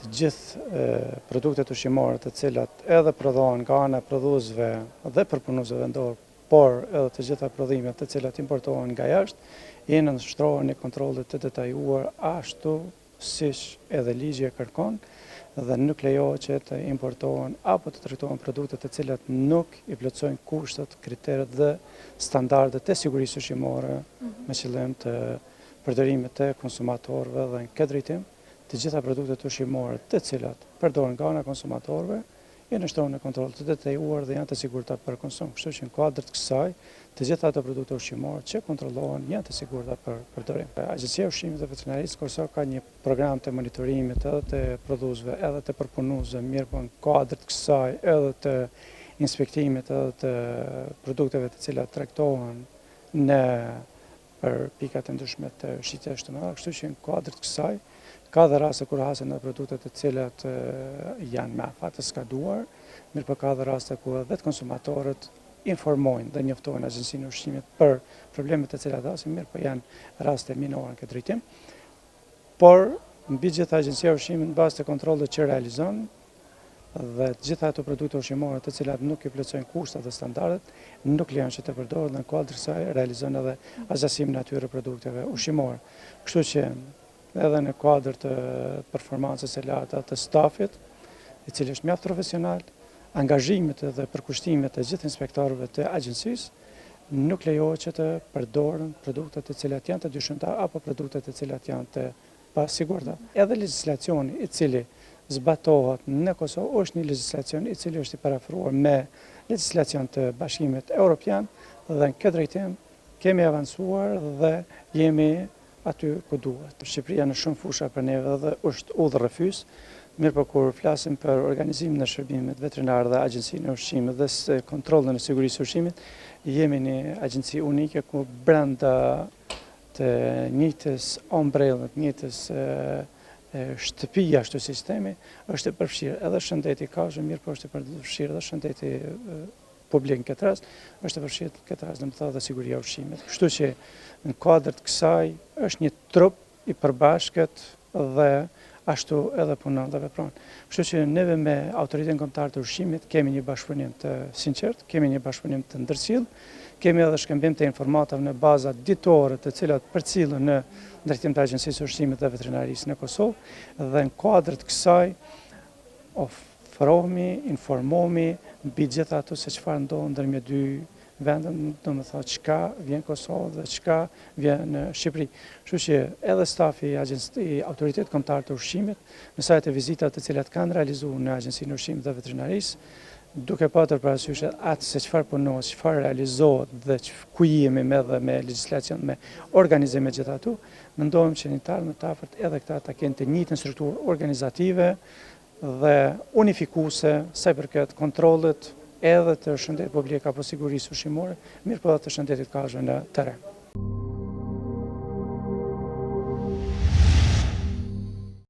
të gjithë produktet ushqimore të cilat edhe prodhohen nga ana e prodhuesve dhe përpunuesve vendor, por edhe të gjitha prodhimet të cilat importohen nga jashtë, jenë nështrohen në kontrollet të detajuar ashtu siç edhe ligji e kërkon dhe nuk lejohet që të importohen apo të trajtohen produkte të cilat nuk i plotësojnë kushtet, kriteret dhe standardet e sigurisë ushqimore me qëllim të përdorimit të konsumatorëve dhe në këtë drejtim të gjitha produktet ushqimore të cilat përdoren nga ana e konsumatorëve janë nështrohen në kontroll të detajuar dhe janë të sigurta për konsum. Kështu që në kuadër të kësaj, të gjitha ato produkte ushqimore që kontrollohen janë të sigurta për përdorim. Agjencia e Ushqimit dhe Veterinarisë Kosovë ka një program të monitorimit edhe të prodhuesve, edhe të përpunuesve, mirë po në kuadër të kësaj edhe të inspektimit edhe të produkteve të cilat tregtohen në për pikat e ndryshme të shitjes shëndetësore, kështu që në kuadër të kësaj ka dhe raste kur hasen edhe produkte të cilat janë me afat të skaduar, mirë po ka dhe raste ku vetë konsumatorët informojnë dhe njoftojnë Agjencinë e Ushqimit për problemet të cilat hasin, mirë po janë raste minore në këtë drejtim. Por mbi gjithë Agjencia e Ushqimit në bazë të kontrollit që realizon dhe gjitha ato produkte ushqimore të cilat nuk i plotësojnë kushtet dhe standardet, nuk lejon që të përdoren dhe në kuadër të kësaj realizon edhe asgjasimin e atyre produkteve ushqimore. Kështu që edhe në kuadër të performancës së lartë të stafit, i cili është mjaft profesional, angazhimit dhe përkushtimet të gjithë inspektorëve të agjencisë, nuk lejohet që të përdoren produkte të cilat janë të dyshimta apo produkte të cilat janë të pasigurta. Edhe legjislacioni i cili zbatohet në Kosovë është një legjislacion i cili është i parafruar me legjislacion të Bashkimit Evropian dhe në këtë drejtim kemi avancuar dhe jemi aty ku duhet. Shqipëria në shumë fusha për neve dhe është udhërrëfys, mirë po kur flasim për organizimin e shërbimit veterinar dhe Agjencinë e Ushqimit dhe kontrollin e sigurisë së ushqimit, jemi një agjenci unike ku brenda të njëjtës ombrellë, të njëjtës shtëpia ashtu sistemi, është e përfshirë edhe shëndeti kafshëve, mirë po është e përfshirë edhe shëndeti publik në këtë rast, është e përfshirë në këtë rast, domethënë dhe siguria e ushqimit. Kështu që në kuadër të kësaj është një trup i përbashkët dhe ashtu edhe punon dhe vepron. Kështu që neve me Autoritetin Kombëtar të Ushqimit kemi një bashkëpunim të sinqert, kemi një bashkëpunim të ndërcjell, kemi edhe shkëmbim të informatave në baza ditore të cilat përcillen në drejtim të Agjencisë së Ushqimit dhe Veterinarisë në Kosovë dhe në kuadër të kësaj ofrohemi, informohemi mbi gjithë ato se çfarë ndodh ndërmjet dy vendeve, domethënë çka vjen Kosovë dhe çka vjen në Shqipëri. Kështu që edhe stafi i Autoritetit Kombëtar të Ushqimit në sajt e vizitave të cilat kanë realizuar në Agjencinë e Ushqimit dhe Veterinarisë, duke patër parasysh atë se çfarë punohet, çfarë realizohet dhe ku jemi me legjislacion, me organizime gjithatu, mendojmë që në të afërt edhe këta ta kenë të njëjtën strukturë organizative dhe unifikuese sa i përket kontrollit edhe të shëndetit publik apo sigurisë ushqimore, mirë po edhe të shëndetit kafshëve në terren.